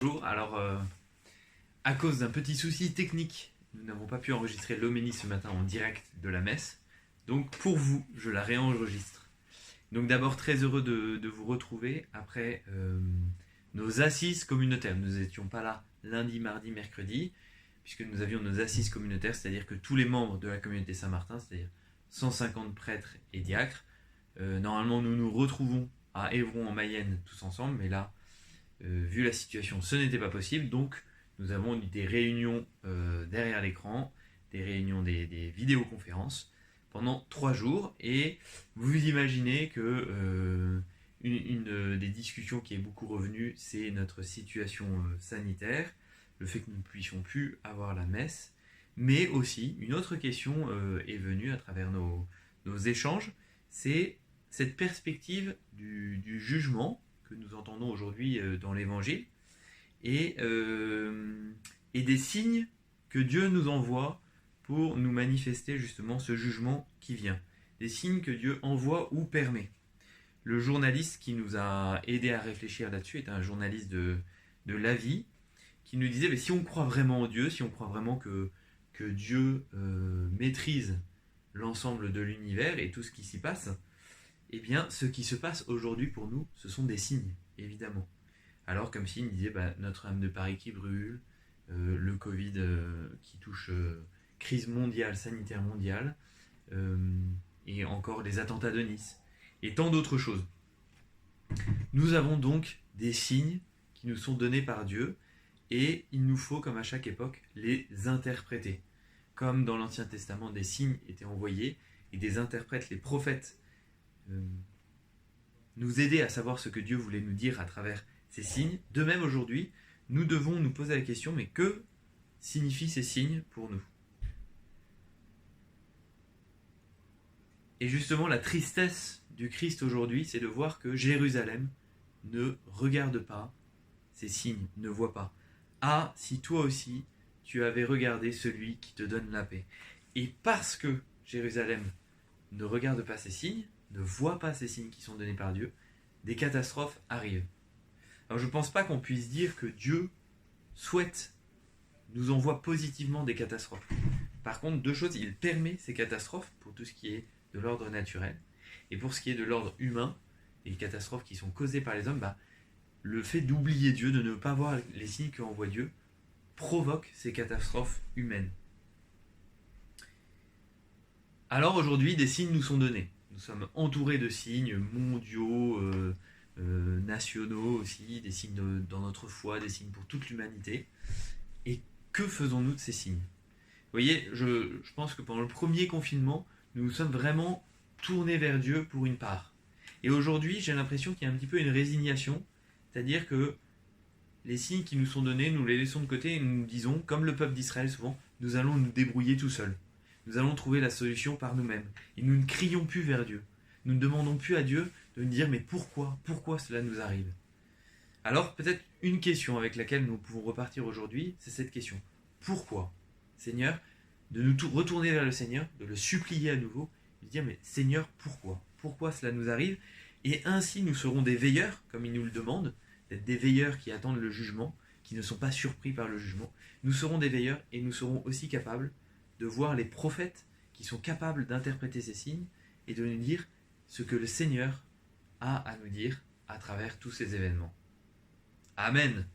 Bonjour, à cause d'un petit souci technique, nous n'avons pas pu enregistrer l'homélie ce matin en direct de la messe. Donc pour vous, je la réenregistre. Donc d'abord très heureux de vous retrouver après nos assises communautaires. Nous n'étions pas là lundi, mardi, mercredi, puisque nous avions nos assises communautaires, c'est-à-dire que tous les membres de la communauté Saint-Martin, c'est-à-dire 150 prêtres et diacres, normalement nous nous retrouvons à Évron en Mayenne tous ensemble, mais là, vu la situation, ce n'était pas possible, donc nous avons eu des réunions derrière l'écran, des réunions, des vidéoconférences pendant 3 jours, et vous imaginez que une des discussions qui est beaucoup revenue, c'est notre situation sanitaire, le fait que nous ne puissions plus avoir la messe, mais aussi une autre question est venue à travers nos échanges, c'est cette perspective du jugement que nous entendons aujourd'hui dans l'Évangile, et des signes que Dieu nous envoie pour nous manifester justement ce jugement qui vient. Des signes que Dieu envoie ou permet. Le journaliste qui nous a aidé à réfléchir là-dessus est un journaliste de La Vie, qui nous disait, mais si on croit vraiment en Dieu, si on croit vraiment que Dieu maîtrise l'ensemble de l'univers et tout ce qui s'y passe, eh bien, ce qui se passe aujourd'hui pour nous, ce sont des signes, évidemment. Alors, comme signe, il disait, Notre-Dame de Paris qui brûle, le Covid qui touche crise mondiale, sanitaire mondiale, et encore les attentats de Nice, et tant d'autres choses. Nous avons donc des signes qui nous sont donnés par Dieu, et il nous faut, comme à chaque époque, les interpréter. Comme dans l'Ancien Testament, des signes étaient envoyés, et des interprètes, les prophètes, nous aider à savoir ce que Dieu voulait nous dire à travers ces signes. De même aujourd'hui, nous devons nous poser la question, mais que signifient ces signes pour nous? Et justement, la tristesse du Christ aujourd'hui, c'est de voir que Jérusalem ne regarde pas ces signes, ne voit pas. Ah, si toi aussi, tu avais regardé celui qui te donne la paix. Et parce que Jérusalem ne regarde pas ces signes, ne voit pas ces signes qui sont donnés par Dieu, des catastrophes arrivent. Alors je ne pense pas qu'on puisse dire que Dieu souhaite, nous envoie positivement des catastrophes. Par contre, deux choses, il permet ces catastrophes pour tout ce qui est de l'ordre naturel, et pour ce qui est de l'ordre humain, les catastrophes qui sont causées par les hommes, le fait d'oublier Dieu, de ne pas voir les signes qu'envoie Dieu, provoque ces catastrophes humaines. Alors aujourd'hui, des signes nous sont donnés. Nous sommes entourés de signes mondiaux, nationaux aussi, des signes dans notre foi, des signes pour toute l'humanité. Et que faisons-nous de ces signes? Vous voyez, je pense que pendant le premier confinement, nous nous sommes vraiment tournés vers Dieu pour une part. Et aujourd'hui, j'ai l'impression qu'il y a un petit peu une résignation, c'est-à-dire que les signes qui nous sont donnés, nous les laissons de côté et nous nous disons, comme le peuple d'Israël souvent, nous allons nous débrouiller tout seuls. Nous allons trouver la solution par nous-mêmes. Et nous ne crions plus vers Dieu. Nous ne demandons plus à Dieu de nous dire, mais pourquoi cela nous arrive? Alors, peut-être une question avec laquelle nous pouvons repartir aujourd'hui, c'est cette question. Pourquoi, Seigneur, de nous retourner vers le Seigneur, de le supplier à nouveau, de dire, mais Seigneur, pourquoi cela nous arrive? Et ainsi, nous serons des veilleurs, comme il nous le demande, d'être des veilleurs qui attendent le jugement, qui ne sont pas surpris par le jugement. Nous serons des veilleurs et nous serons aussi capables de voir les prophètes qui sont capables d'interpréter ces signes et de nous dire ce que le Seigneur a à nous dire à travers tous ces événements. Amen.